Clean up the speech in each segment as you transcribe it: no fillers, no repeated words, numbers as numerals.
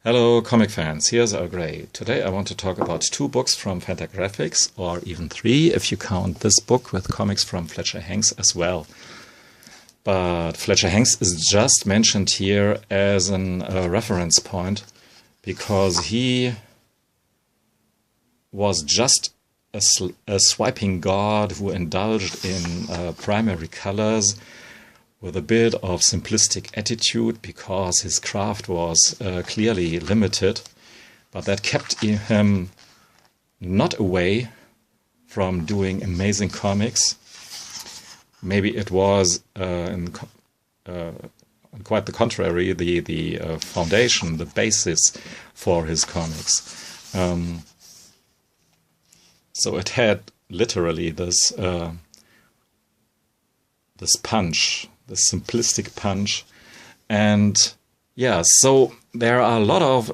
Hello comic fans, here's Earl Grey. Today I want to talk about two books from Fantagraphics, or even three if you count this book with comics from Fletcher Hanks as well. But Fletcher Hanks is just mentioned here as a reference point because he was just a swiping god who indulged in primary colors with a bit of simplistic attitude because his craft was clearly limited, but that kept him not away from doing amazing comics. Maybe it was quite the contrary, the foundation, the basis for his comics. So it had literally this punch, the simplistic punch. And yeah, so there are a lot of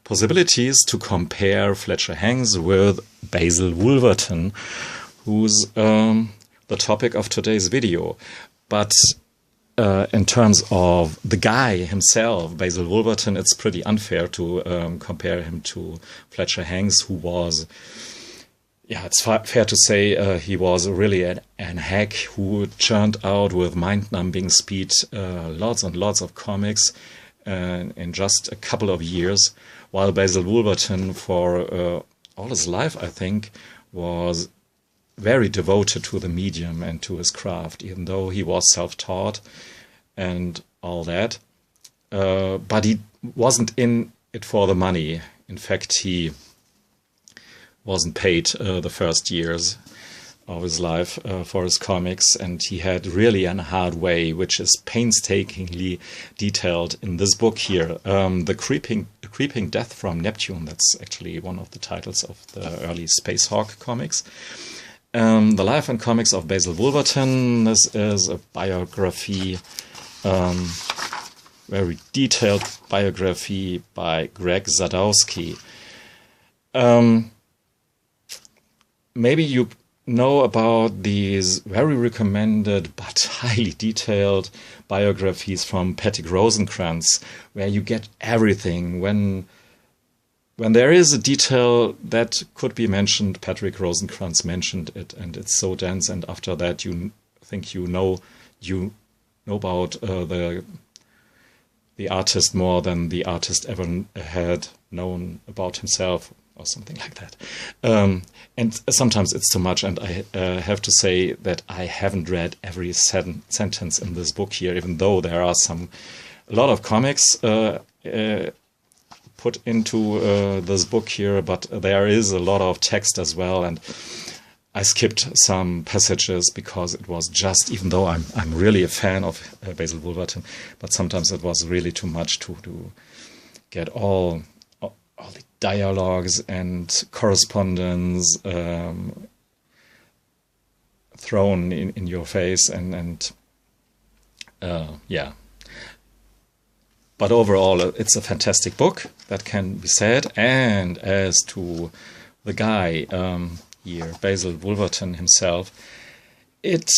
possibilities to compare Fletcher Hanks with Basil Wolverton, who's the topic of today's video. But in terms of the guy himself, Basil Wolverton, it's pretty unfair to compare him to Fletcher Hanks, who was, yeah, it's fair to say he was really an hack who churned out with mind-numbing speed lots and lots of comics in just a couple of years, while Basil Wolverton, for all his life, I think, was very devoted to the medium and to his craft, even though he was self-taught and all that. But he wasn't in it for the money. In fact, he wasn't paid the first years of his life for his comics, and he had really a hard way, which is painstakingly detailed in this book here. The Creeping Death from Neptune, that's actually one of the titles of the early Space Hawk comics. The Life and Comics of Basil Wolverton. This is a biography, very detailed biography by Greg Sadowski. Maybe you know about these very recommended but highly detailed biographies from Patrick Rosencrantz, where you get everything. When there is a detail that could be mentioned, Patrick Rosencrantz mentioned it, and it's so dense. And after that, you think you know about the artist more than the artist ever had known about himself, or something like that. And sometimes it's too much, and I have to say that I haven't read every sentence in this book here, even though there are a lot of comics put into this book here, but there is a lot of text as well, and I skipped some passages because it was just, even though I'm really a fan of Basil Wolverton, but sometimes it was really too much to get all the dialogues and correspondence thrown in your face, and yeah. But overall, it's a fantastic book, that can be said. And as to the guy here, Basil Wolverton himself, it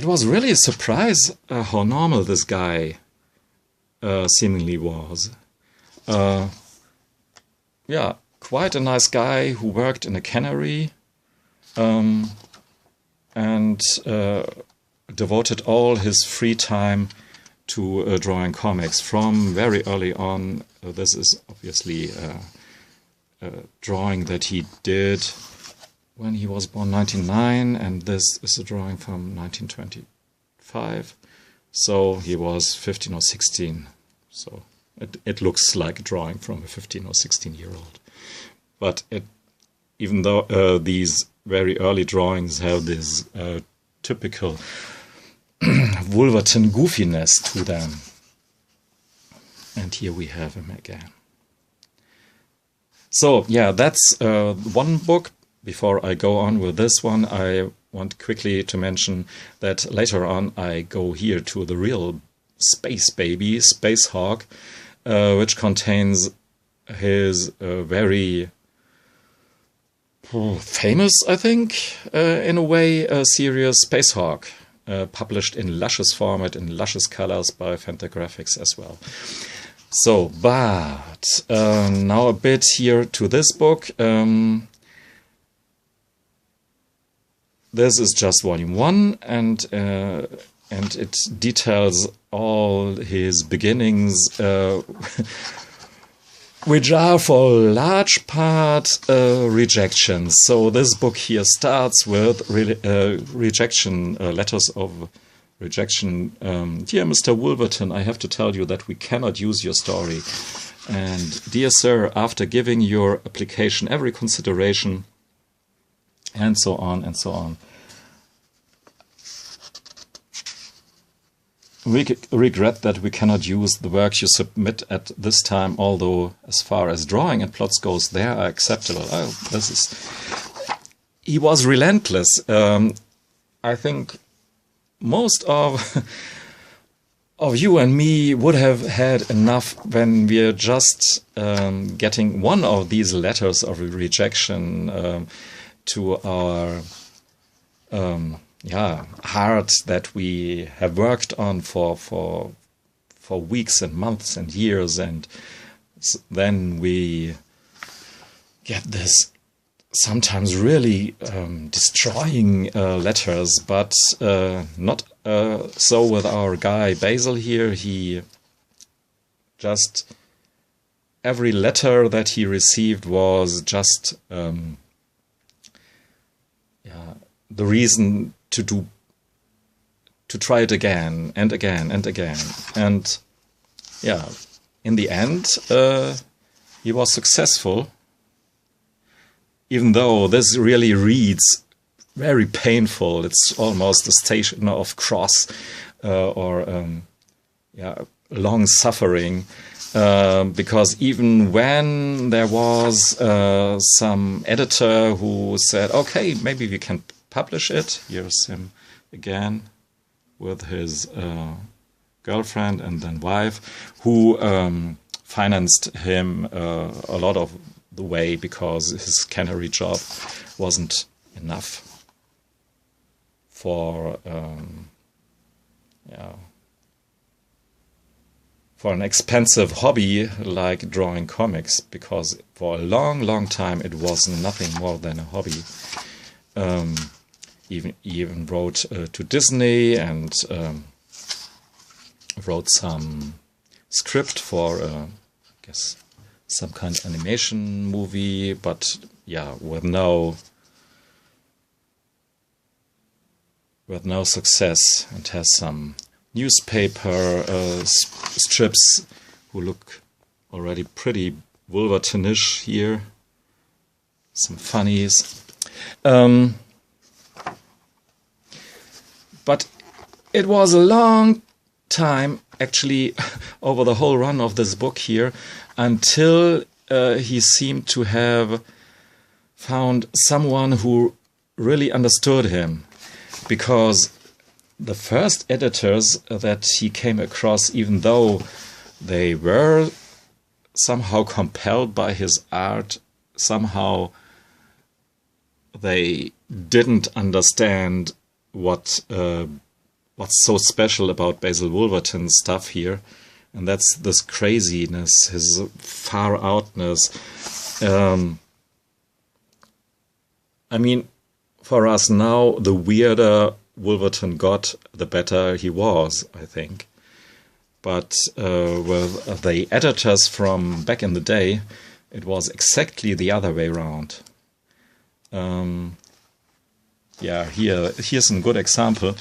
was really a surprise how normal this guy seemingly was. Yeah, quite a nice guy who worked in a cannery and devoted all his free time to drawing comics from very early on. This is obviously a drawing that he did when he was born, 1909, and this is a drawing from 1925. So he was 15 or 16. So it looks like a drawing from a 15 or 16-year-old. But even though these very early drawings have this typical Wolverton goofiness to them. And here we have him again. So yeah, that's one book. Before I go on with this one, I want quickly to mention that later on I go here to the real space baby, Space Hawk, which contains his very famous, I think, in a way, series Space Hawk. Published in luscious format, in luscious colors by Fantagraphics as well. So, but now a bit here to this book. This is just volume 1, and it details all his beginnings, which are for a large part rejections. So this book here starts with rejection, letters of rejection. Dear Mr. Wolverton, I have to tell you that we cannot use your story. And dear sir, after giving your application every consideration, and so on and so on. We regret that we cannot use the work you submit at this time, although as far as drawing and plots goes, they are acceptable. Oh, he was relentless. I think most of you and me would have had enough when we're just getting one of these letters of rejection to our heart that we have worked on for weeks and months and years, and then we get this sometimes really destroying letters, but not so with our guy Basil here. He just, every letter that he received was just the reason to try it again and again and again. And yeah, in the end, he was successful, even though this really reads very painful. It's almost a station of cross or long suffering, because even when there was some editor who said, okay, maybe we can publish it. Here's him again with his girlfriend and then wife, who financed him a lot of the way because his cannery job wasn't enough for an expensive hobby like drawing comics, because for a long time it was nothing more than a hobby. Even wrote to Disney and wrote some script for, I guess, some kind of animation movie, but yeah, with no success, and has some newspaper strips who look already pretty Wolvertonish here. Some funnies. But it was a long time, actually, over the whole run of this book here, until he seemed to have found someone who really understood him. Because the first editors that he came across, even though they were somehow compelled by his art, somehow they didn't understand what's so special about Basil Wolverton's stuff here, and that's this craziness, his far outness. I mean, for us now, the weirder Wolverton got, the better he was, I think. But with the editors from back in the day, it was exactly the other way around. Here's some good example.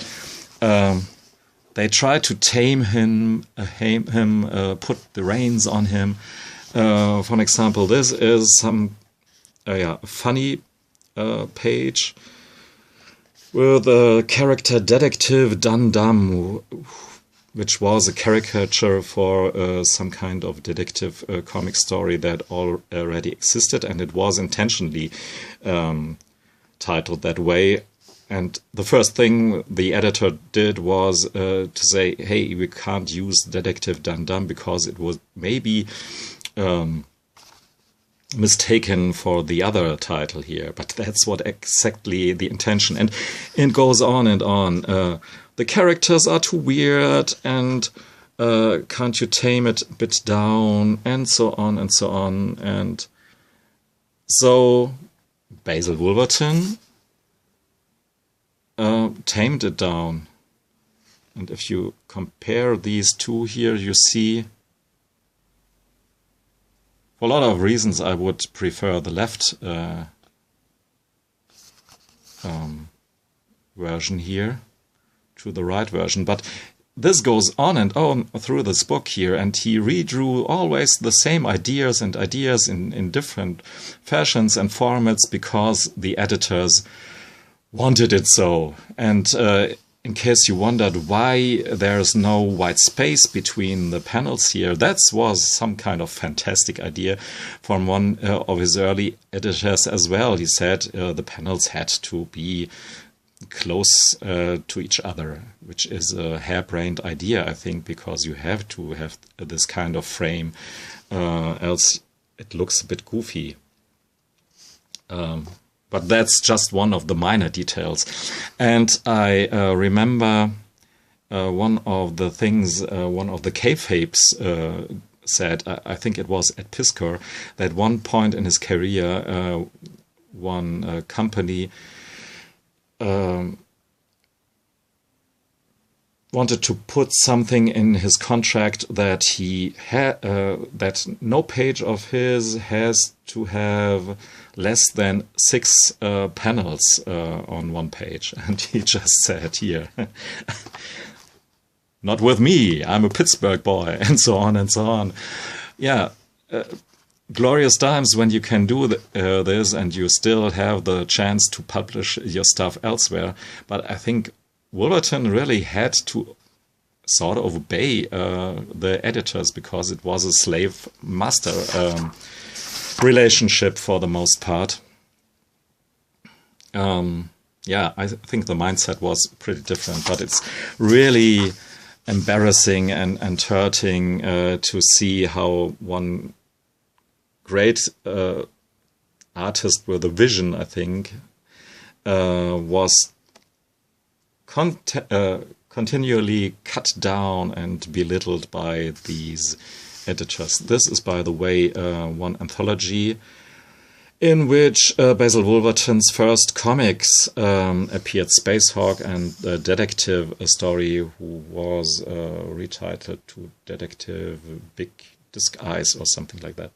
They tried to tame him, put the reins on him. For an example, this is some funny page with the character Detective Dum Dum, which was a caricature for some kind of detective comic story that already existed, and it was intentionally titled that way. And the first thing the editor did was to say, hey, we can't use Detective Dum Dum because it was maybe mistaken for the other title here. But that's what exactly the intention. And it goes on and on. The characters are too weird, and Can't you tame it a bit down, and so on and so on. And so Basil Wolverton tamed it down. And if you compare these two here, you see, for a lot of reasons, I would prefer the left version here to the right version. But this goes on and on through this book here, and he redrew always the same ideas in different fashions and formats because the editors wanted it so. And in case you wondered why there's no white space between the panels here, that was some kind of fantastic idea from one of his early editors as well. He said the panels had to be close to each other, which is a harebrained idea, I think, because you have to have this kind of frame, else it looks a bit goofy. But that's just one of the minor details. And I remember one of the things, one of the kayfabes said, I think it was at Piscor, that at one point in his career, one company wanted to put something in his contract that he that no page of his has to have less than 6 panels on one page, and he just said here, "Not with me. I'm a Pittsburgh boy," and so on and so on. Yeah, glorious times when you can do this, and you still have the chance to publish your stuff elsewhere. But I think Wolverton really had to sort of obey the editors, because it was a slave-master relationship for the most part. Yeah, I think the mindset was pretty different, but it's really embarrassing and hurting to see how one great artist with a vision, I think, was continually cut down and belittled by these editors. This is, by the way, one anthology in which Basil Wolverton's first comics appeared, Spacehawk, and the detective story who was retitled to Detective Big Disguise or something like that.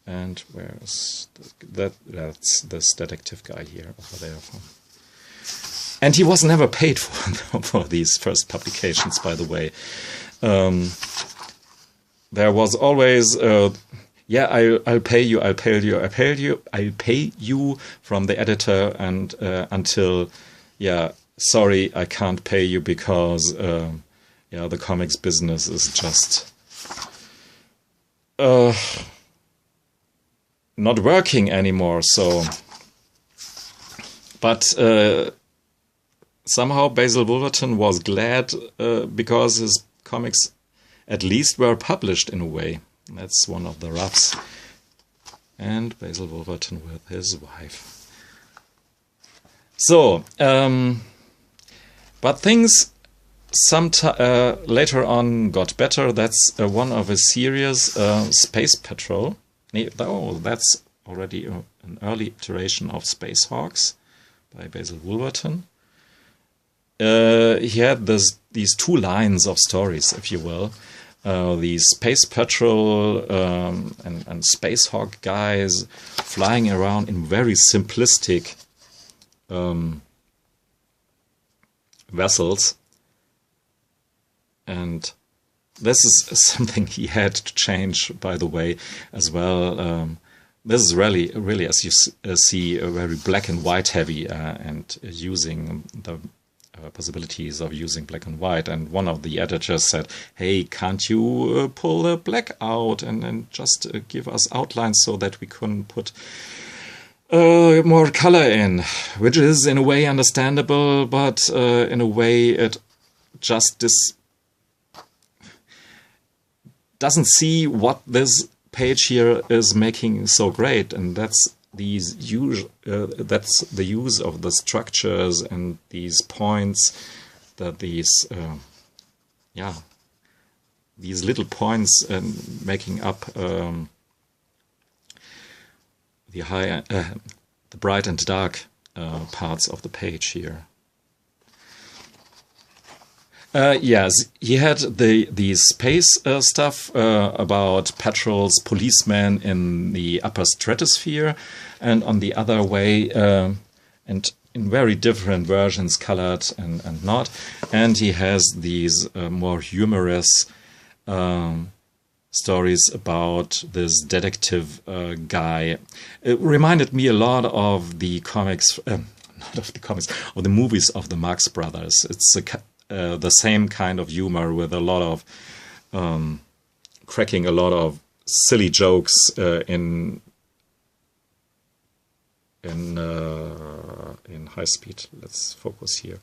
And where's that's this detective guy here, over there. And he was never paid for these first publications, by the way. There was always, yeah, I'll pay you from the editor, and until, yeah, sorry, I can't pay you because, yeah, the comics business is just not working anymore. So, but somehow Basil Wolverton was glad because his comics at least were published in a way. That's one of the roughs. And Basil Wolverton with his wife. So, but things later on got better. That's one of his series, Space Patrol. Oh, that's already an early iteration of Spacehawks by Basil Wolverton. He had these 2 lines of stories, if you will. The Space Patrol and Spacehawk guys flying around in very simplistic vessels. And this is something he had to change, by the way, as well. This is really, as you see, a very black and white heavy, and using the possibilities of using black and white. And one of the editors said, "Hey, can't you pull the black out and just give us outlines so that we can put more color in?" Which is in a way understandable, but in a way it just doesn't see what this page here is making so great, and that's that's the use of the structures and these points that these these little points making up the bright and dark parts of the page here. Yes, he had the space stuff about patrols, policemen in the upper stratosphere, and on the other way, and in very different versions, colored and not. And he has these more humorous stories about this detective guy. It reminded me a lot of the comics, not of the comics, of the movies of the Marx Brothers. It's the same kind of humor with a lot of cracking a lot of silly jokes in high speed. Let's focus here.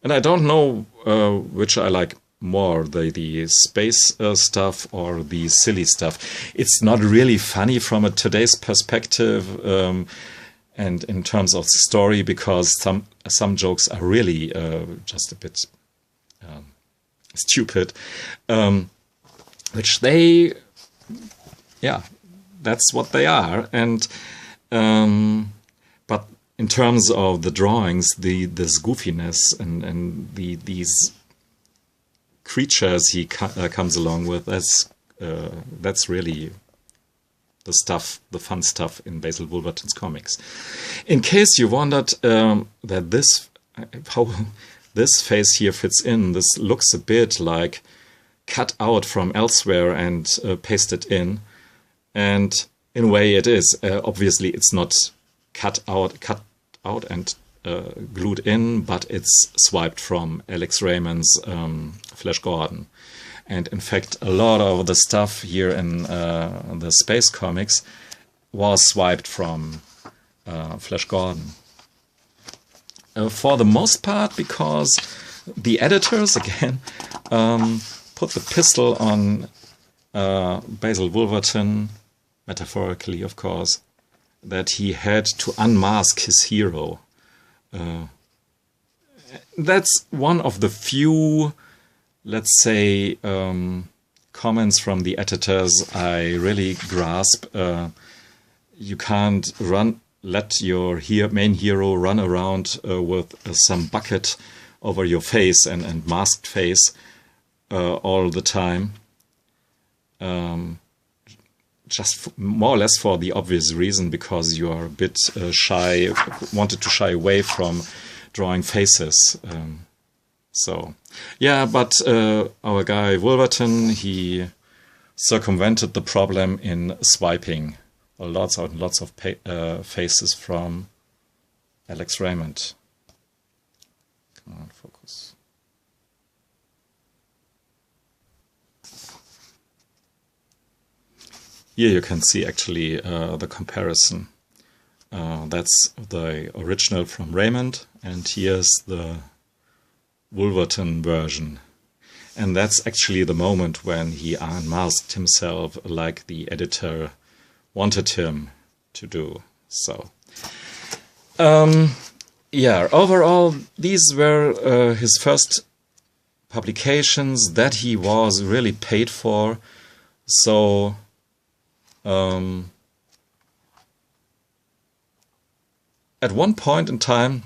And I don't know which I like more, the space stuff or the silly stuff. It's not really funny from a today's perspective, and in terms of story, because some jokes are really just a bit stupid, which they, yeah, that's what they are. And but in terms of the drawings, this goofiness and these creatures he comes along with, that's really the stuff, the fun stuff in Basil Wolverton's comics. In case you wondered that how this face here fits in, this looks a bit like cut out from elsewhere and pasted in, and in a way it is. Obviously, it's not cut out and glued in, but it's swiped from Alex Raymond's Flash Gordon. And in fact, a lot of the stuff here in the space comics was swiped from Flash Gordon. For the most part, because the editors, again, put the pistol on Basil Wolverton, metaphorically, of course, that he had to unmask his hero. That's one of the few, let's say, comments from the editors I really grasp. You can't let your main hero run around with some bucket over your face and masked face all the time. Just more or less for the obvious reason, because you are a bit shy, wanted to shy away from drawing faces. So, yeah, but our guy Wolverton, he circumvented the problem in swiping lots and lots of faces from Alex Raymond. Come on, focus. Here you can see actually the comparison. That's the original from Raymond, and here's the Wolverton version. And that's actually the moment when he unmasked himself like the editor wanted him to do. So, yeah, overall, these were his first publications that he was really paid for. So, at one point in time,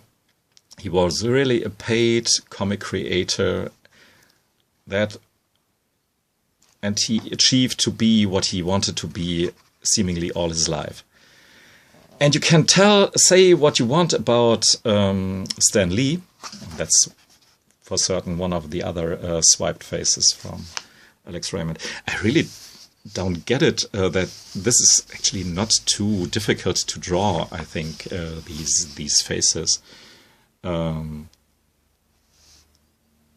he was really a paid comic creator, and he achieved to be what he wanted to be seemingly all his life. And you can say what you want about Stan Lee. That's for certain one of the other swiped faces from Alex Raymond. I really don't get it that this is actually not too difficult to draw. I think these faces.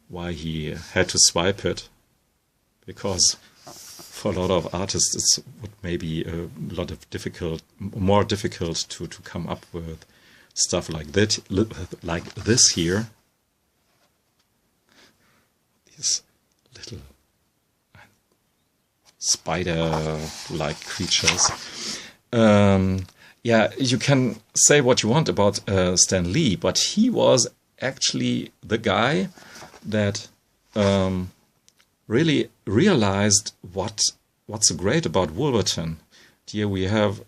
Why he had to swipe it? Because for a lot of artists, it would maybe more difficult to come up with stuff like that, like this here. These little spider-like creatures. yeah, you can say what you want about Stan Lee, but he was actually the guy that really realized what's so great about Wolverton. Here we have,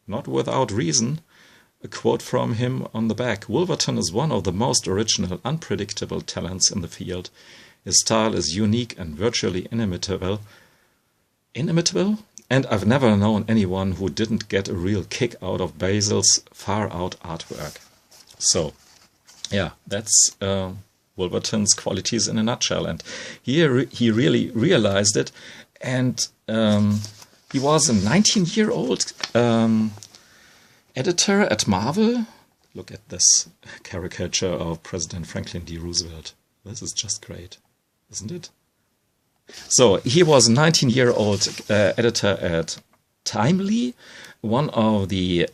not without reason, a quote from him on the back. Wolverton is one of the most original, unpredictable talents in the field. His style is unique and virtually inimitable. Inimitable? And I've never known anyone who didn't get a real kick out of Basil's far-out artwork. So, yeah, that's Wolverton's qualities in a nutshell. And here he really realized it. And he was a 19-year-old editor at Marvel. Look at this caricature of President Franklin D. Roosevelt. This is just great, isn't it? So he was a 19-year-old editor at Timely, one of the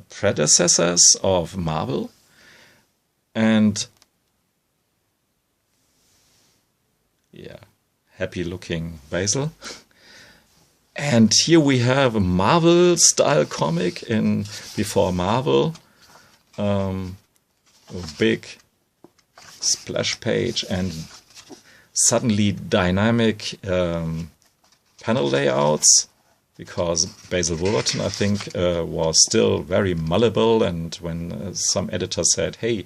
predecessors of Marvel. And yeah, happy-looking Basil. And here we have a Marvel-style comic in before Marvel. A big splash page and suddenly dynamic panel layouts, because Basil Wolverton, I think, was still very malleable. And when some editor said, "Hey,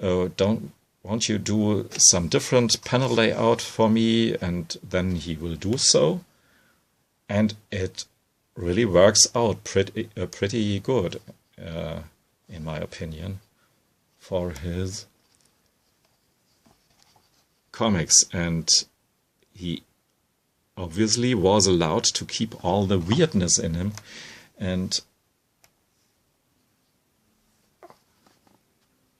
won't you do some different panel layout for me?" and then he will do so. And it really works out pretty good, in my opinion, for his comics. And he obviously was allowed to keep all the weirdness in him. And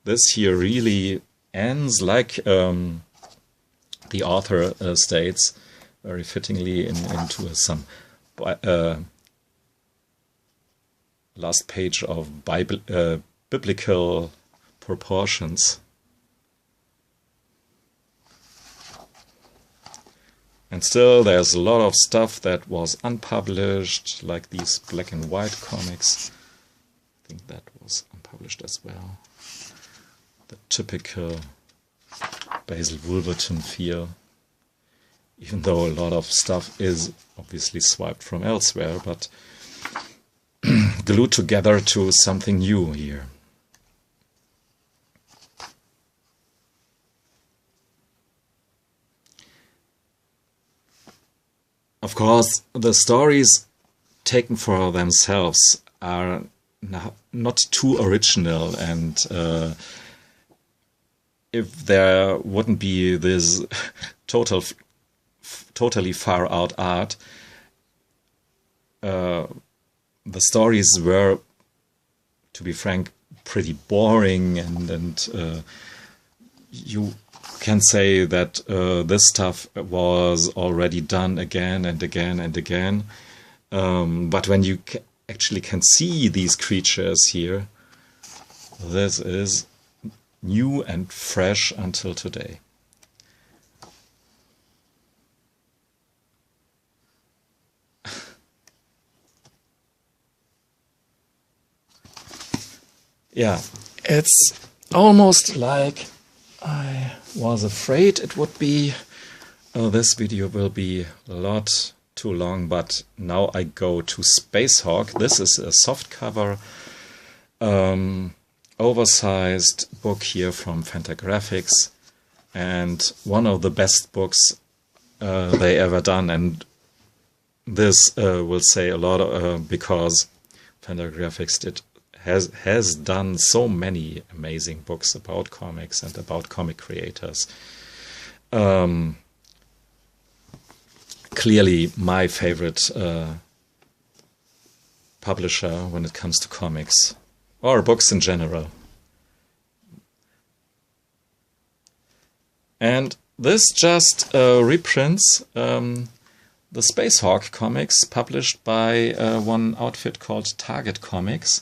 this here really ends like the author states, very fittingly into some last page of biblical proportions. And still there's a lot of stuff that was unpublished, like these black and white comics. I think that was unpublished as well. The typical Basil Wolverton feel. Even though a lot of stuff is obviously swiped from elsewhere, but glued together to something new here. Of course, the stories taken for themselves are not too original, and if there wouldn't be this totally far out art, the stories were, to be frank, pretty boring, and you can say that this stuff was already done again and again and again. But when you actually can see these creatures here, this is new and fresh until today. Yeah, it's almost like I was afraid it would be. This video will be a lot too long, but now I go to Spacehawk. This is a softcover, oversized book here from Fantagraphics, and one of the best books they ever done. And this will say a lot because Fantagraphics has done so many amazing books about comics and about comic creators. Clearly my favorite publisher when it comes to comics, or books in general. And this just reprints the Spacehawk comics published by one outfit called Target Comics.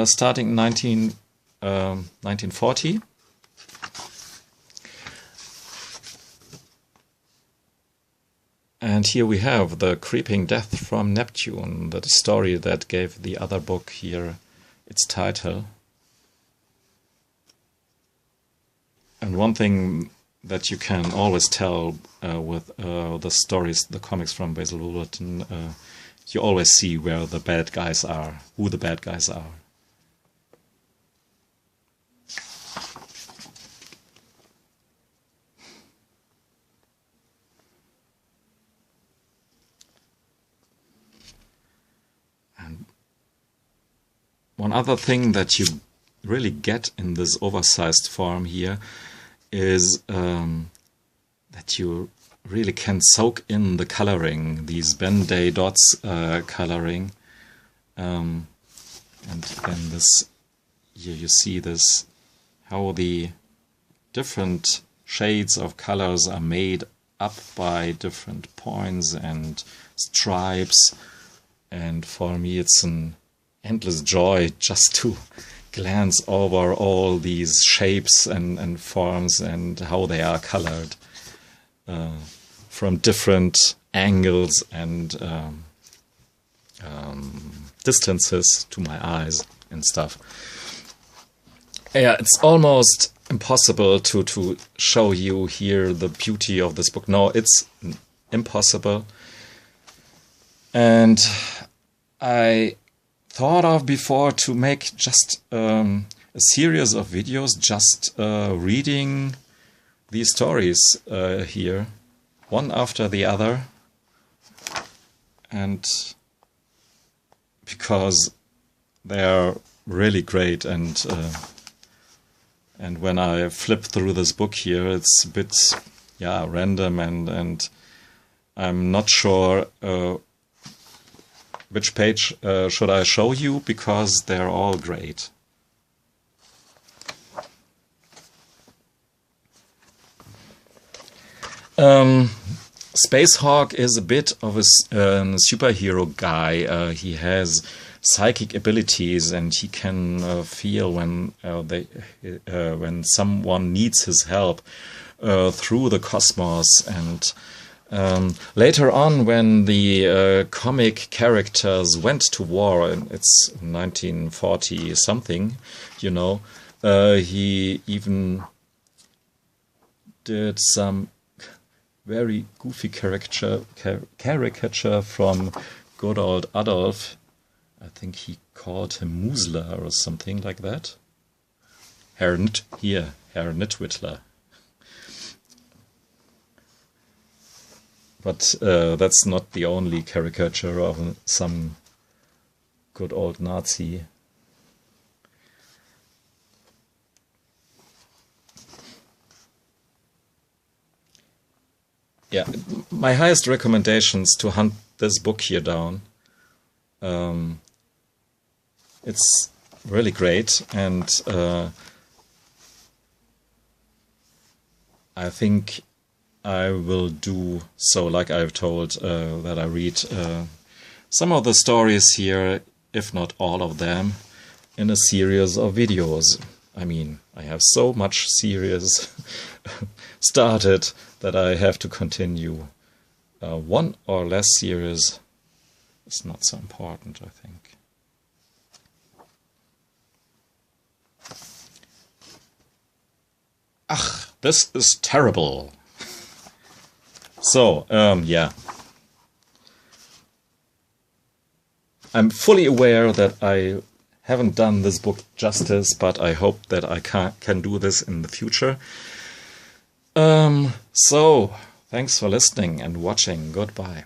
Starting in 1940. And here we have The Creeping Death from Neptune, the story that gave the other book here its title. And one thing that you can always tell with the stories, the comics from Basil Wolverton, you always see where the bad guys are, who the bad guys are. And one other thing that you really get in this oversized form here is that you really can soak in the coloring, these Ben-Day dots coloring, and then this here you see this, how the different shades of colors are made up by different points and stripes, and for me it's an endless joy just to glance over all these shapes and forms and how they are colored from different angles and distances to my eyes and stuff. Yeah, it's almost impossible to show you here the beauty of this book. No, it's impossible. And I thought of before to make just a series of videos just reading these stories here, one after the other, and because they are really great, and when I flip through this book here, it's a bit random, and I'm not sure which page should I show you, because they're all great. Space Hawk is a bit of a superhero guy. He has psychic abilities, and he can feel when someone needs his help through the cosmos. And later on, when the comic characters went to war, and it's 1940 something, you know, he even did some very goofy caricature from good old Adolf. I think he called him Musler or something like that. Herr Nitwittler. But that's not the only caricature of some good old Nazi. Yeah, my highest recommendations to hunt this book here down. It's really great, and I think I will do so, like I've told, that I read some of the stories here, if not all of them, in a series of videos. I mean, I have so much series started that I have to continue. One or less series is not so important, I think. Ach, this is terrible. So, yeah. I'm fully aware that I haven't done this book justice, but I hope that I can do this in the future. So, thanks for listening and watching. Goodbye.